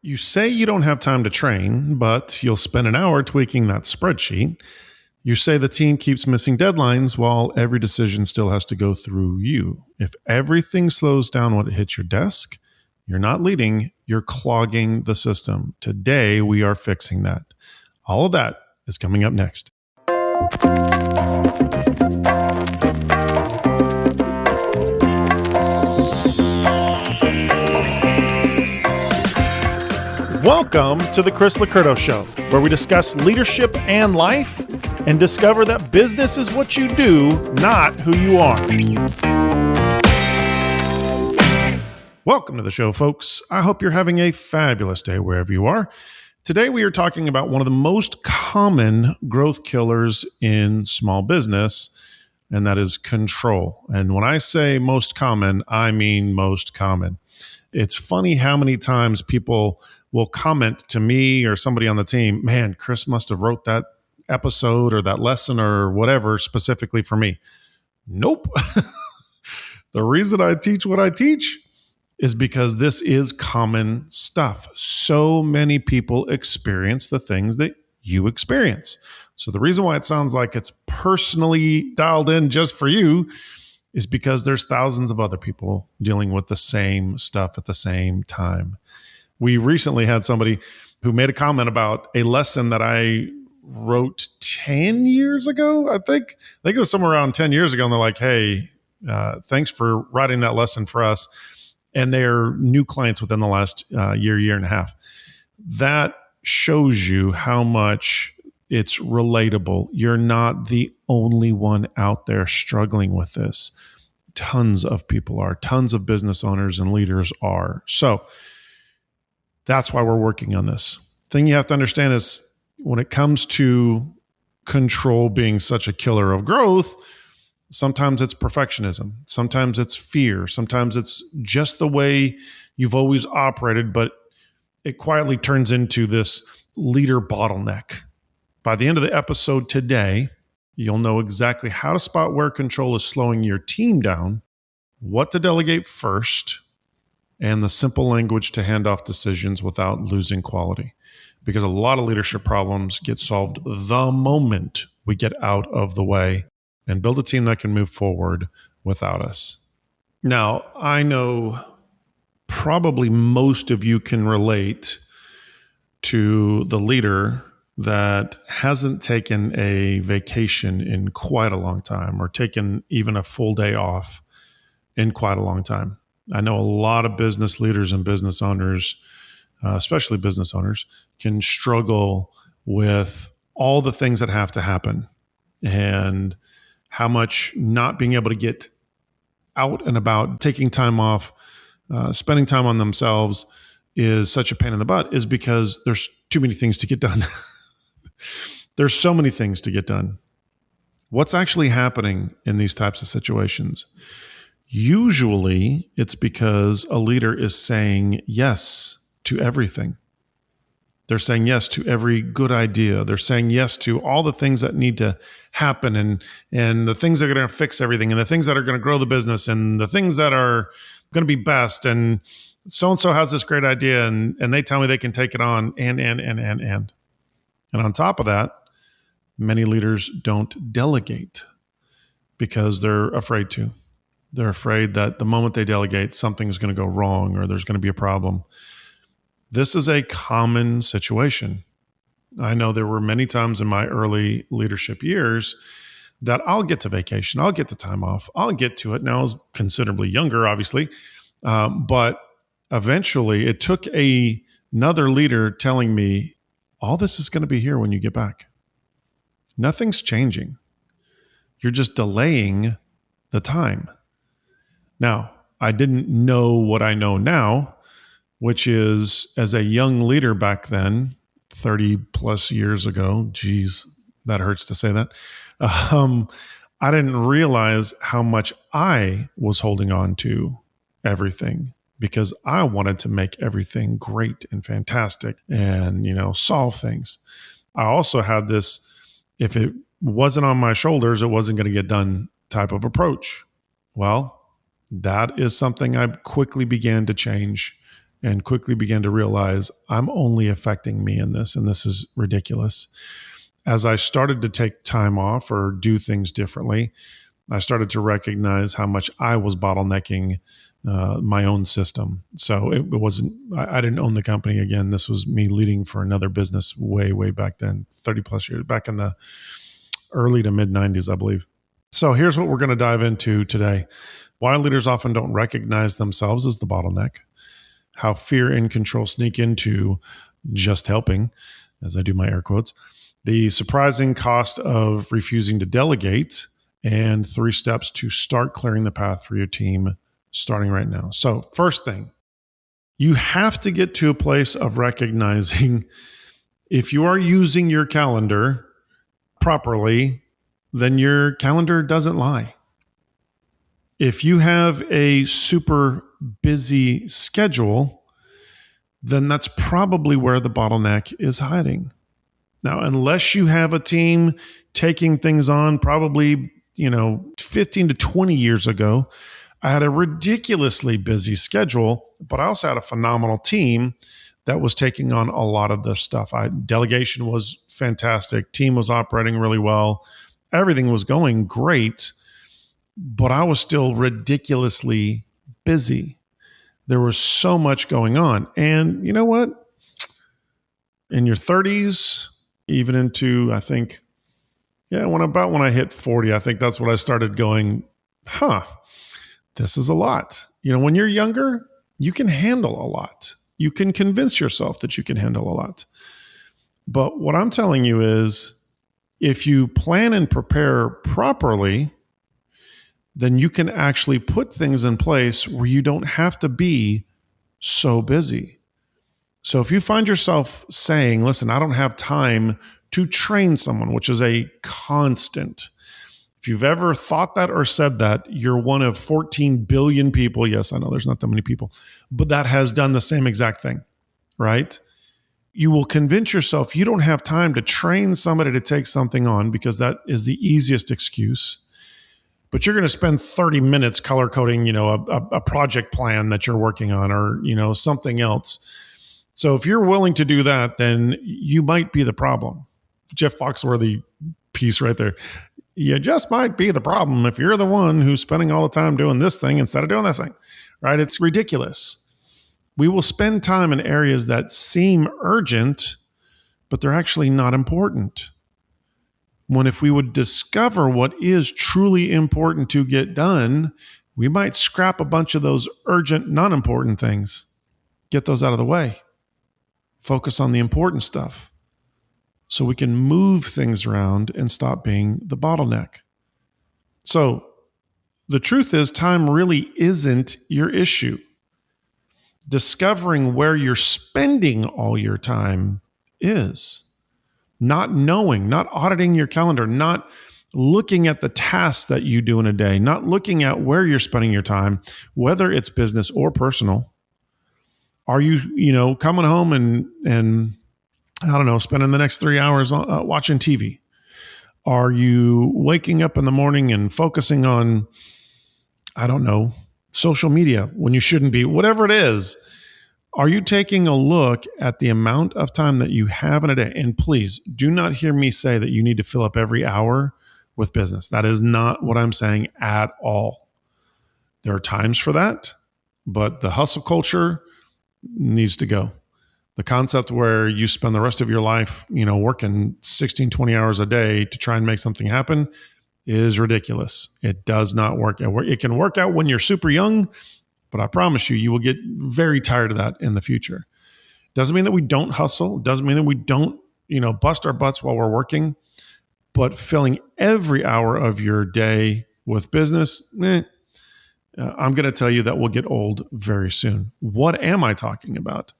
You say you don't have time to train, but you'll spend an hour tweaking that spreadsheet. You say the team keeps missing deadlines while every decision still has to go through you. If everything slows down when it hits your desk, you're not leading, you're clogging the system. Today, we are fixing that. All of that is coming up next. Welcome to the Chris Lacurdo Show, where we discuss leadership and life and discover that business is what you do, not who you are. Welcome to the show, folks. I hope you're having a fabulous day wherever you are. Today, we are talking about one of the most common growth killers in small business, and that is control. And when I say most common, I mean most common. It's funny how many times people will comment to me or somebody on the team, man, Chris must have wrote that episode or that lesson or whatever specifically for me. Nope. The reason I teach what I teach is because this is common stuff. So many people experience the things that you experience. So the reason why it sounds like it's personally dialed in just for you is because there's thousands of other people dealing with the same stuff at the same time. We recently had somebody who made a comment about a lesson that I wrote 10 years ago, I think it was somewhere around 10 years ago. And they're like, hey, thanks for writing that lesson for us. And they're new clients within the last year and a half. That shows you how much it's relatable. You're not the only one out there struggling with this. Tons of people are. Tons of business owners and leaders are. So that's why we're working on this. Thing you have to understand is when it comes to control being such a killer of growth, sometimes it's perfectionism. Sometimes it's fear. Sometimes it's just the way you've always operated, but it quietly turns into this leader bottleneck. By the end of the episode today, you'll know exactly how to spot where control is slowing your team down, what to delegate first, and the simple language to hand off decisions without losing quality. Because a lot of leadership problems get solved the moment we get out of the way and build a team that can move forward without us. Now, I know probably most of you can relate to the leader that hasn't taken a vacation in quite a long time or taken even a full day off in quite a long time. I know a lot of business leaders and business owners, especially business owners, can struggle with all the things that have to happen and how much not being able to get out and about, taking time off, spending time on themselves is such a pain in the butt is because there's too many things to get done. There's so many things to get done. What's actually happening in these types of situations? Usually it's because a leader is saying yes to everything. They're saying yes to every good idea. They're saying yes to all the things that need to happen and the things that are going to fix everything and the things that are going to grow the business and the things that are going to be best. And so-and-so has this great idea and they tell me they can take it on and. And on top of that, many leaders don't delegate because they're afraid to. They're afraid that the moment they delegate, something's going to go wrong or there's going to be a problem. This is a common situation. I know there were many times in my early leadership years that I'll get to vacation, I'll get the time off, I'll get to it. Now I was considerably younger, obviously, but eventually it took another leader telling me, all this is going to be here when you get back. Nothing's changing. You're just delaying the time. Now, I didn't know what I know now, which is as a young leader back then, 30 plus years ago, geez, that hurts to say that. I didn't realize how much I was holding on to everything because I wanted to make everything great and fantastic and, solve things. I also had this, if it wasn't on my shoulders, it wasn't going to get done type of approach. Well, that is something I quickly began to change and quickly began to realize I'm only affecting me in this, and this is ridiculous. As I started to take time off or do things differently, I started to recognize how much I was bottlenecking my own system. So it wasn't, I didn't own the company again. This was me leading for another business way, way back then, 30 plus years, back in the early to mid 90s, I believe. So here's what we're going to dive into today. Why leaders often don't recognize themselves as the bottleneck, how fear and control sneak into just helping, as I do my air quotes, the surprising cost of refusing to delegate, and 3 steps to start clearing the path for your team starting right now. So first thing, you have to get to a place of recognizing if you are using your calendar properly, then your calendar doesn't lie. If you have a super busy schedule, then that's probably where the bottleneck is hiding. Now, unless you have a team taking things on, probably 15 to 20 years ago, I had a ridiculously busy schedule, but I also had a phenomenal team that was taking on a lot of this stuff. Delegation was fantastic. Team was operating really well. Everything was going great, but I was still ridiculously busy. There was so much going on. And you know what? In your 30s, even into, I think, when I hit 40, I think that's when I started going, this is a lot. When you're younger, you can handle a lot. You can convince yourself that you can handle a lot. But what I'm telling you is, if you plan and prepare properly, then you can actually put things in place where you don't have to be so busy. So if you find yourself saying, listen, I don't have time to train someone, which is a constant. If you've ever thought that or said that, you're one of 14 billion people. Yes, I know there's not that many people, but that has done the same exact thing, right? You will convince yourself you don't have time to train somebody to take something on because that is the easiest excuse. But you're going to spend 30 minutes color coding, a project plan that you're working on or, something else. So if you're willing to do that, then you might be the problem. Jeff Foxworthy piece right there. You just might be the problem if you're the one who's spending all the time doing this thing instead of doing this thing, right? It's ridiculous. We will spend time in areas that seem urgent, but they're actually not important. When if we would discover what is truly important to get done, we might scrap a bunch of those urgent, non-important things. Get those out of the way. Focus on the important stuff so we can move things around and stop being the bottleneck. So the truth is, time really isn't your issue. Discovering where you're spending all your time is. Not knowing, not auditing your calendar, not looking at the tasks that you do in a day, not looking at where you're spending your time, whether it's business or personal. Are you, coming home and I don't know, spending the next 3 hours watching TV? Are you waking up in the morning and focusing on, I don't know, social media when you shouldn't be? Whatever it is, are you taking a look at the amount of time that you have in a day? And please do not hear me say that you need to fill up every hour with business. That is not what I'm saying at all. There are times for that, but the hustle culture needs to go. The concept where you spend the rest of your life, working 16, 20 hours a day to try and make something happen is ridiculous. It does not work. It can work out when you're super young, but I promise you will get very tired of that in the future. Doesn't mean that we don't hustle. Doesn't mean that we don't, bust our butts while we're working. But filling every hour of your day with business, I'm going to tell you that will get old very soon. What am I talking about?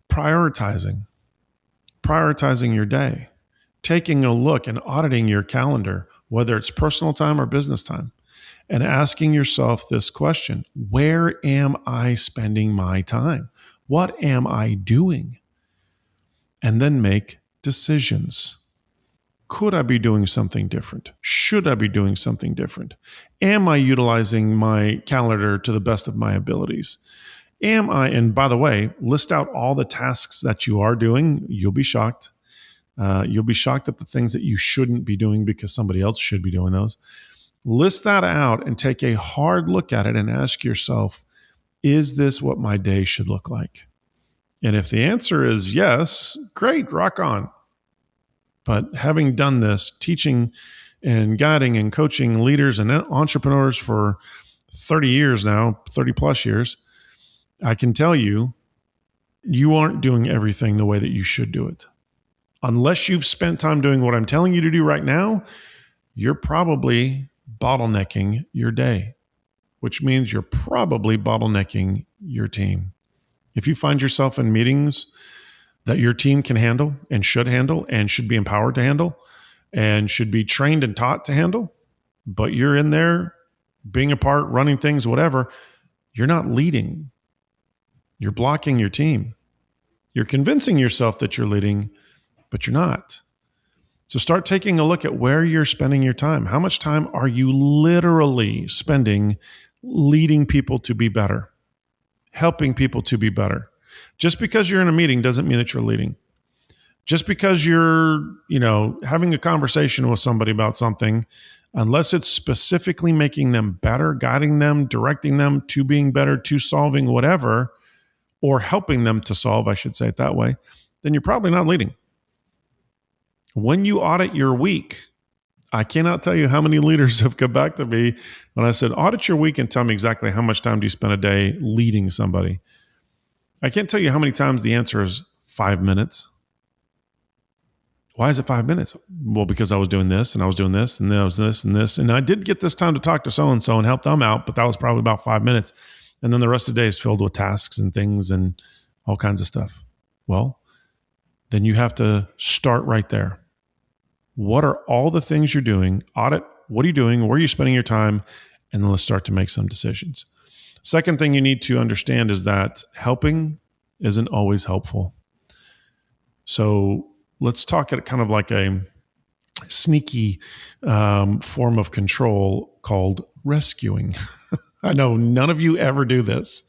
Prioritizing your day, taking a look and auditing your calendar, whether it's personal time or business time, and asking yourself this question: where am I spending my time? What am I doing? And then make decisions. Could I be doing something different? Should I be doing something different? Am I utilizing my calendar to the best of my abilities? And by the way, list out all the tasks that you are doing. You'll be shocked. You'll be shocked at the things that you shouldn't be doing because somebody else should be doing those. List that out and take a hard look at it and ask yourself, is this what my day should look like? And if the answer is yes, great, rock on. But having done this, teaching and guiding and coaching leaders and entrepreneurs for 30 years now, 30 plus years, I can tell you, you aren't doing everything the way that you should do it. Unless you've spent time doing what I'm telling you to do right now, you're probably bottlenecking your day, which means you're probably bottlenecking your team. If you find yourself in meetings that your team can handle and should be empowered to handle and should be trained and taught to handle, but you're in there being a part, running things, whatever, you're not leading. You're blocking your team. You're convincing yourself that you're leading, but you're not. So start taking a look at where you're spending your time. How much time are you literally spending leading people to be better, helping people to be better? Just because you're in a meeting doesn't mean that you're leading. Just because you're, having a conversation with somebody about something, unless it's specifically making them better, guiding them, directing them to being better, to solving whatever, or helping them to solve, I should say it that way, then you're probably not leading. When you audit your week, I cannot tell you how many leaders have come back to me when I said, audit your week and tell me exactly how much time do you spend a day leading somebody. I can't tell you how many times the answer is 5 minutes. Why is it 5 minutes? Well, because I was doing this and I was doing this and there was this and this. And I did get this time to talk to so-and-so and help them out, but that was probably about 5 minutes. And then the rest of the day is filled with tasks and things and all kinds of stuff. Well, then you have to start right there. What are all the things you're doing? Audit, what are you doing? Where are you spending your time? And then let's start to make some decisions. Second thing you need to understand is that helping isn't always helpful. So let's talk at kind of like a sneaky form of control called rescuing. I know none of you ever do this.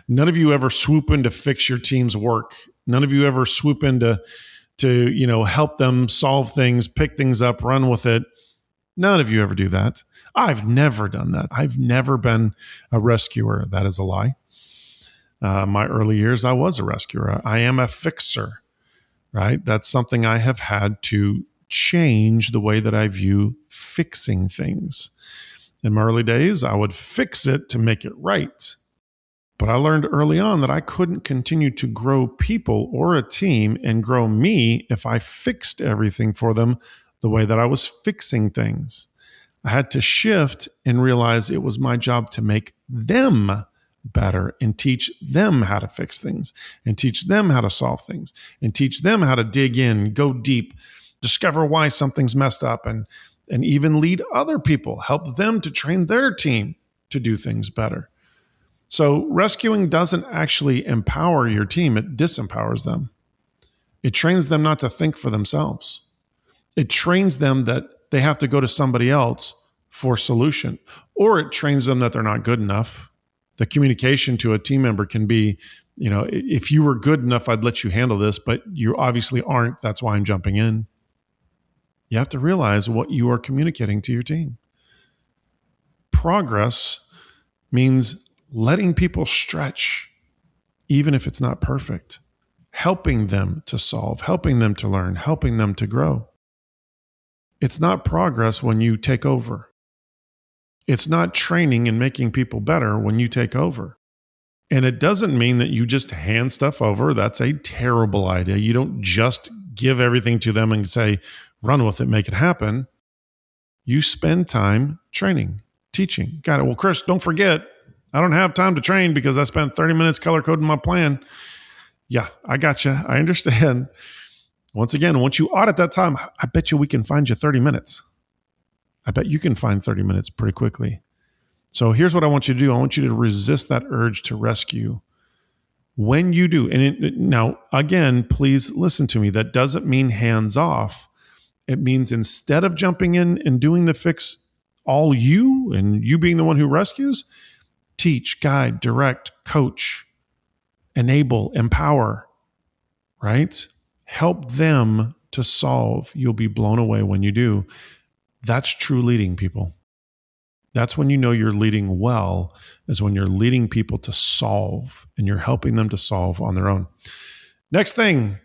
None of you ever swoop in to fix your team's work. None of you ever swoop in to help them solve things, pick things up, run with it. None of you ever do that. I've never done that. I've never been a rescuer. That is a lie. My early years, I was a rescuer. I am a fixer, right? That's something I have had to change the way that I view fixing things. In my early days, I would fix it to make it right. But I learned early on that I couldn't continue to grow people or a team and grow me if I fixed everything for them the way that I was fixing things. I had to shift and realize it was my job to make them better and teach them how to fix things and teach them how to solve things and teach them how to dig in, go deep, discover why something's messed up, and even lead other people, help them to train their team to do things better. So rescuing doesn't actually empower your team, it disempowers them. It trains them not to think for themselves. It trains them that they have to go to somebody else for a solution, or it trains them that they're not good enough. The communication to a team member can be, if you were good enough, I'd let you handle this, but you obviously aren't. That's why I'm jumping in. You have to realize what you are communicating to your team. Progress means letting people stretch, even if it's not perfect, helping them to solve, helping them to learn, helping them to grow. It's not progress when you take over. It's not training and making people better when you take over. And it doesn't mean that you just hand stuff over. That's a terrible idea. You don't just give everything to them and say, run with it, make it happen. You spend time training, teaching. Got it. Well, Chris, don't forget, I don't have time to train because I spent 30 minutes color coding my plan. Yeah, I got you. I understand. Once again, once you audit that time, I bet you we can find you 30 minutes. I bet you can find 30 minutes pretty quickly. So here's what I want you to do. I want you to resist that urge to rescue. When you do, now, again, please listen to me. That doesn't mean hands off. It means instead of jumping in and doing the fix all you and you being the one who rescues, teach, guide, direct, coach, enable, empower, right? Help them to solve. You'll be blown away when you do. That's true leading, people. That's when you know you're leading well, is when you're leading people to solve and you're helping them to solve on their own. Next thing,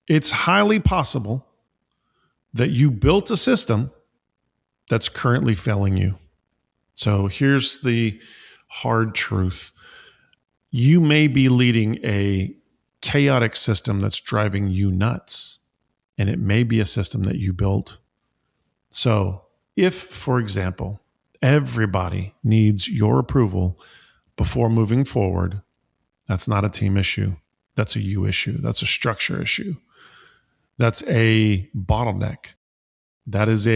it's highly possible that you built a system that's currently failing you. So here's the hard truth. You may be leading a chaotic system that's driving you nuts, and it may be a system that you built. So if, for example, everybody needs your approval before moving forward, that's not a team issue. That's a you issue. That's a structure issue. That's a bottleneck. That is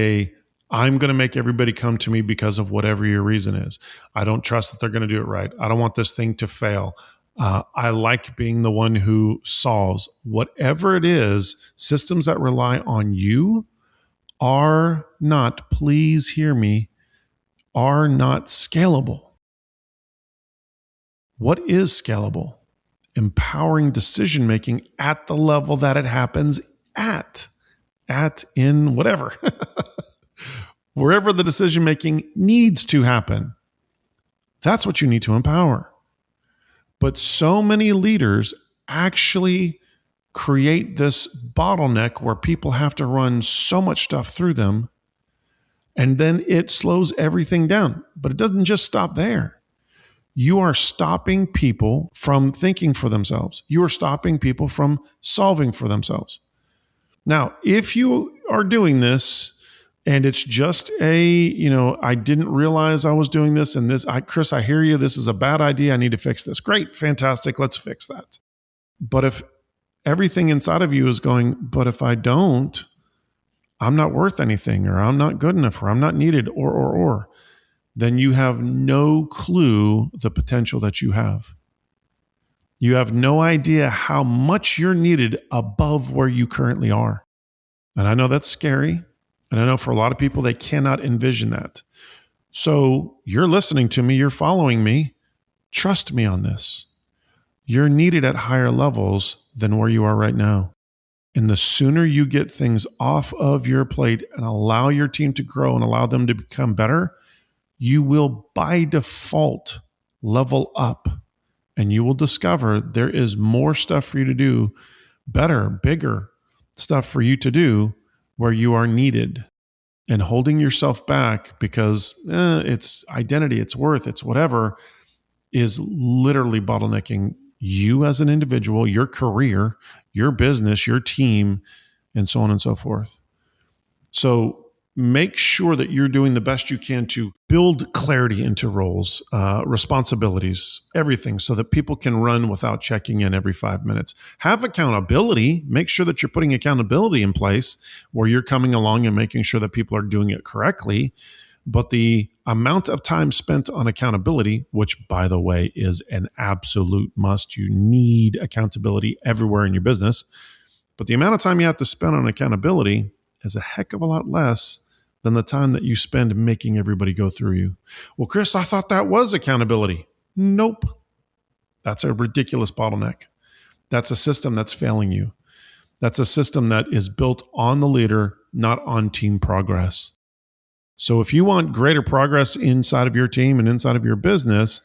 I'm going to make everybody come to me because of whatever your reason is. I don't trust that they're going to do it right. I don't want this thing to fail. I like being the one who solves. Whatever it is, systems that rely on you are not, please hear me, are not scalable. What is scalable? Empowering decision-making at the level that it happens at in whatever, wherever the decision-making needs to happen. That's what you need to empower. But so many leaders actually create this bottleneck where people have to run so much stuff through them, and then it slows everything down. But it doesn't just stop there. You are stopping people from thinking for themselves. You are stopping people from solving for themselves. Now, if you are doing this and it's just I didn't realize I was doing this and this, Chris, I hear you. This is a bad idea. I need to fix this. Great. Fantastic. Let's fix that. But if everything inside of you is going, but if I don't, I'm not worth anything, or I'm not good enough, or I'm not needed, or, then you have no clue the potential that you have. You have no idea how much you're needed above where you currently are. And I know that's scary. And I know for a lot of people, they cannot envision that. So you're listening to me, you're following me. Trust me on this. You're needed at higher levels than where you are right now. And the sooner you get things off of your plate and allow your team to grow and allow them to become better, you will by default level up, and you will discover there is more stuff for you to do, better, bigger stuff for you to do where you are needed. And holding yourself back because it's identity, it's worth, it's whatever, is literally bottlenecking you as an individual, your career, your business, your team, and so on and so forth. So make sure that you're doing the best you can to build clarity into roles, responsibilities, everything, so that people can run without checking in every 5 minutes. Have accountability. Make sure that you're putting accountability in place where you're coming along and making sure that people are doing it correctly. But the amount of time spent on accountability, which, by the way, is an absolute must. You need accountability everywhere in your business. But the amount of time you have to spend on accountability is a heck of a lot less than the time that you spend making everybody go through you. Well, Chris, I thought that was accountability. Nope. That's a ridiculous bottleneck. That's a system that's failing you. That's a system that is built on the leader, not on team progress. So if you want greater progress inside of your team and inside of your business,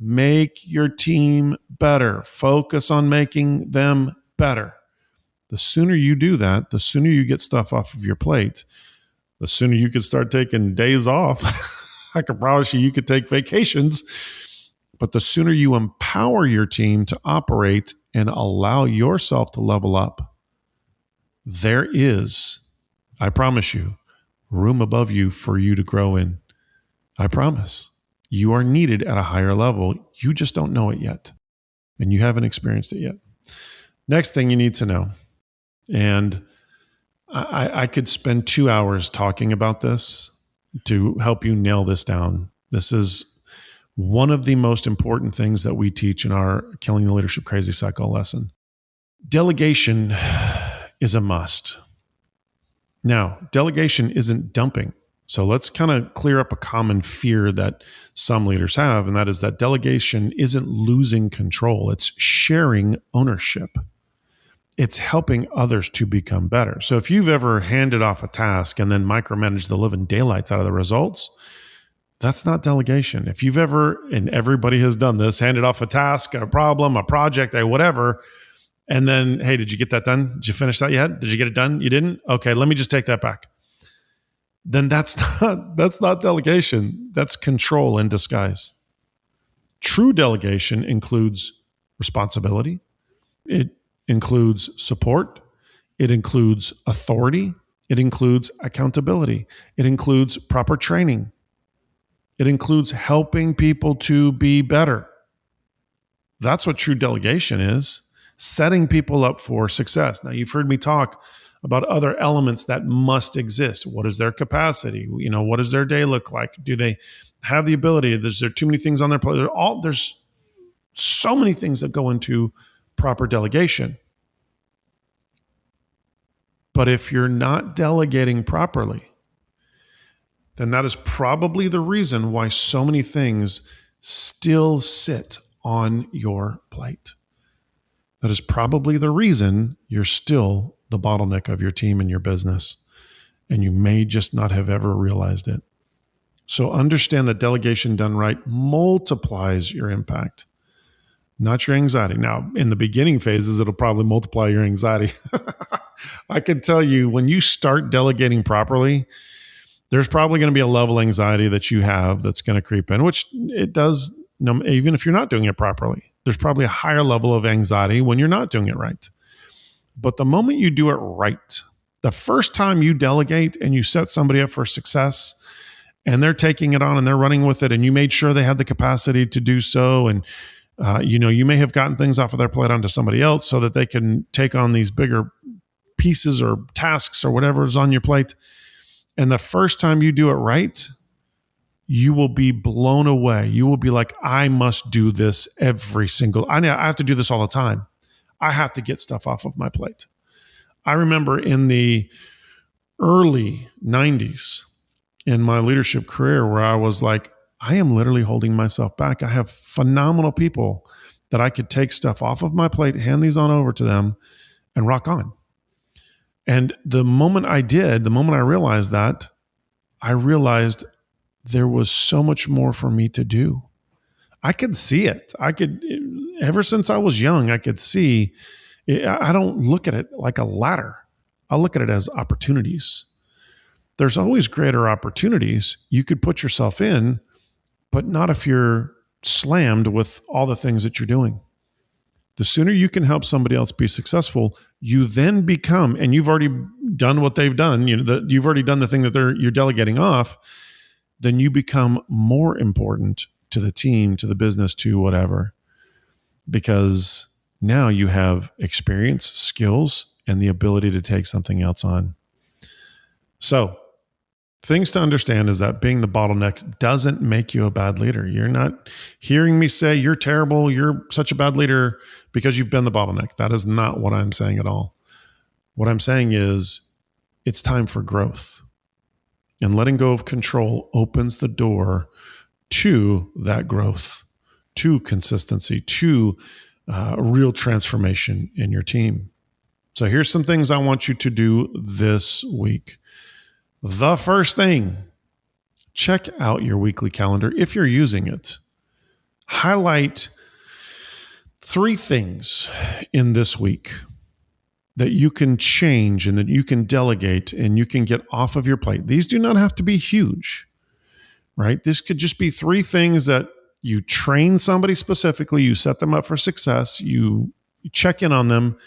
make your team better. Focus on making them better. The sooner you do that, the sooner you get stuff off of your plate, the sooner you can start taking days off. I can promise you could take vacations, but the sooner you empower your team to operate and allow yourself to level up, there is, I promise you, room above you for you to grow in. I promise. You are needed at a higher level. You just don't know it yet, and you haven't experienced it yet. Next thing you need to know, and I could spend 2 hours talking about this to help you nail this down. This is one of the most important things that we teach in our Killing the Leadership Crazy Cycle lesson. Delegation is a must. Now, delegation isn't dumping. So let's kind of clear up a common fear that some leaders have, and that is that delegation isn't losing control. It's sharing ownership. It's helping others to become better. So if you've ever handed off a task and then micromanaged the living daylights out of the results, that's not delegation. If you've ever, and everybody has done this, handed off a task, a problem, a project, a whatever, and then, hey, did you get that done? Did you finish that yet? Did you get it done? You didn't? Okay, let me just take that back. Then that's not delegation. That's control in disguise. True delegation includes responsibility. It includes support. It includes authority. It includes accountability. It includes proper training. It includes helping people to be better. That's what true delegation is, setting people up for success. Now, you've heard me talk about other elements that must exist. What is their capacity? What does their day look like? Do they have the ability? Is there too many things on their plate? There's so many things that go into proper delegation. But if you're not delegating properly, then that is probably the reason why so many things still sit on your plate. That is probably the reason you're still the bottleneck of your team and your business, and you may just not have ever realized it. So understand that delegation done right multiplies your impact, not your anxiety. Now, in the beginning phases, it'll probably multiply your anxiety. I can tell you, when you start delegating properly, there's probably going to be a level of anxiety that you have that's going to creep in, which it does, even if you're not doing it properly. There's probably a higher level of anxiety when you're not doing it right. But the moment you do it right, the first time you delegate and you set somebody up for success and they're taking it on and they're running with it, and you made sure they had the capacity to do so, and you may have gotten things off of their plate onto somebody else so that they can take on these bigger pieces or tasks or whatever is on your plate. And the first time you do it right, you will be blown away. You will be like, I must do this I have to do this all the time. I have to get stuff off of my plate. I remember in the early 90s in my leadership career where I was like, I am literally holding myself back. I have phenomenal people that I could take stuff off of my plate, hand these on over to them, and rock on. And the moment I realized that, I realized there was so much more for me to do. I could see it. Ever since I was young, I could see. I don't look at it like a ladder. I look at it as opportunities. There's always greater opportunities you could put yourself in, but not if you're slammed with all the things that you're doing. The sooner you can help somebody else be successful, you then become, and you've already done what they've done, you've already done the thing that you're delegating off, then you become more important to the team, to the business, to whatever, because now you have experience, skills, and the ability to take something else on. So things to understand is that being the bottleneck doesn't make you a bad leader. You're not hearing me say you're terrible, you're such a bad leader because you've been the bottleneck. That is not what I'm saying at all. What I'm saying is it's time for growth. And letting go of control opens the door to that growth, to consistency, to real transformation in your team. So here's some things I want you to do this week. The first thing, check out your weekly calendar if you're using it. Highlight 3 things in this week that you can change and that you can delegate and you can get off of your plate. These do not have to be huge, right? This could just be 3 things that you train somebody specifically, you set them up for success, you check in on them,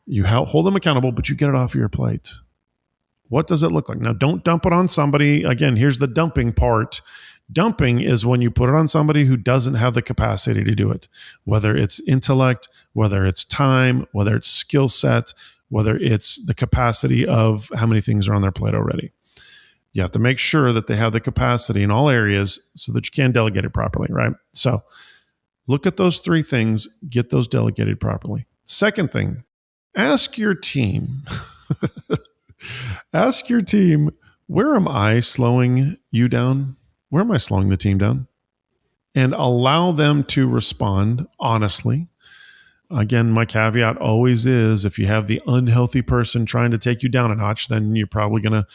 you hold them accountable, but you get it off of your plate. What does it look like? Now, don't dump it on somebody. Again, here's the dumping part. Dumping is when you put it on somebody who doesn't have the capacity to do it, whether it's intellect, whether it's time, whether it's skill set, whether it's the capacity of how many things are on their plate already. You have to make sure that they have the capacity in all areas so that you can delegate it properly, right? So look at those 3 things, get those delegated properly. Second thing, ask your team. Ask your team where am I slowing you down? Where am I slowing the team down? And allow them to respond honestly. Again, my caveat always is, if you have the unhealthy person trying to take you down a notch, then you're probably going to,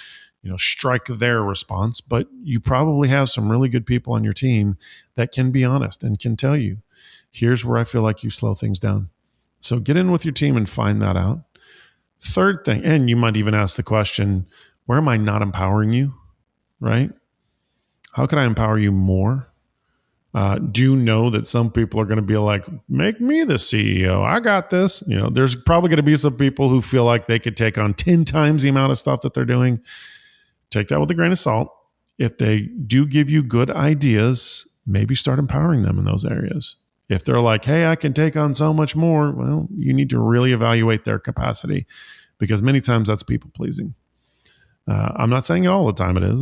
strike their response. But you probably have some really good people on your team that can be honest and can tell you, here's where I feel like you slow things down. So get in with your team and find that out. Third thing, and you might even ask the question, where am I not empowering you, right? How can I empower you more? Do you know that some people are going to be like, make me the CEO. I got this. There's probably going to be some people who feel like they could take on 10 times the amount of stuff that they're doing. Take that with a grain of salt. If they do give you good ideas, maybe start empowering them in those areas. If they're like, hey, I can take on so much more, well, you need to really evaluate their capacity, because many times that's people pleasing. I'm not saying it all the time it is.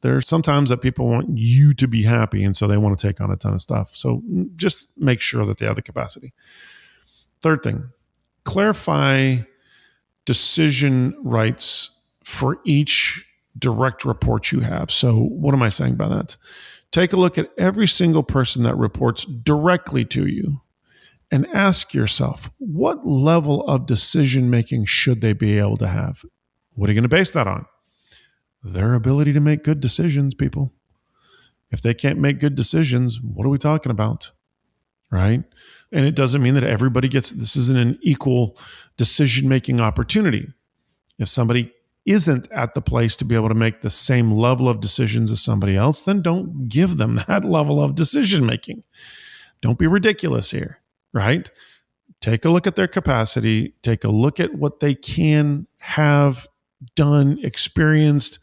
There's sometimes that people want you to be happy, and so they want to take on a ton of stuff. So just make sure that they have the capacity. Third thing, clarify decision rights for each direct report you have. So what am I saying by that? Take a look at every single person that reports directly to you and ask yourself, what level of decision-making should they be able to have? What are you going to base that on? Their ability to make good decisions, people. If they can't make good decisions, what are we talking about? Right? And it doesn't mean that everybody this isn't an equal decision-making opportunity. If somebody isn't at the place to be able to make the same level of decisions as somebody else, then don't give them that level of decision-making. Don't be ridiculous here, right? Take a look at their capacity. Take a look at what they can have done, experienced,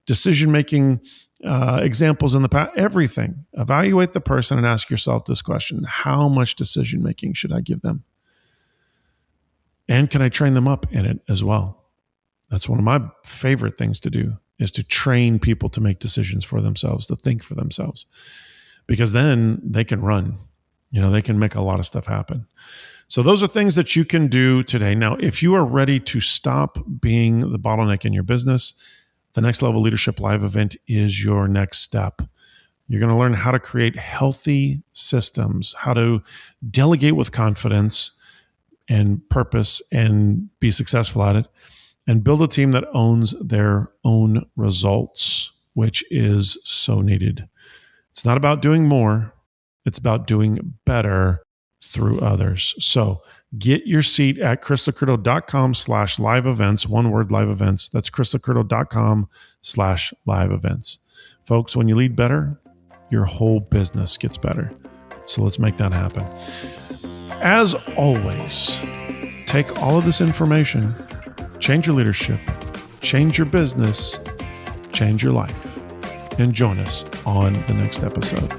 decision-making examples in the past, everything. Evaluate the person and ask yourself this question: how much decision-making should I give them? And can I train them up in it as well? That's one of my favorite things to do, is to train people to make decisions for themselves, to think for themselves, because then they can run. They can make a lot of stuff happen. So those are things that you can do today. Now, if you are ready to stop being the bottleneck in your business, the Next Level Leadership Live event is your next step. You're going to learn how to create healthy systems, how to delegate with confidence and purpose and be successful at it, and build a team that owns their own results, which is so needed. It's not about doing more. It's about doing better through others. So get your seat at chrislocurto.com/live events, one word, live events. That's chrislocurto.com/live events. Folks, when you lead better, your whole business gets better. So let's make that happen. As always, take all of this information, change your leadership, change your business, change your life, and join us on the next episode.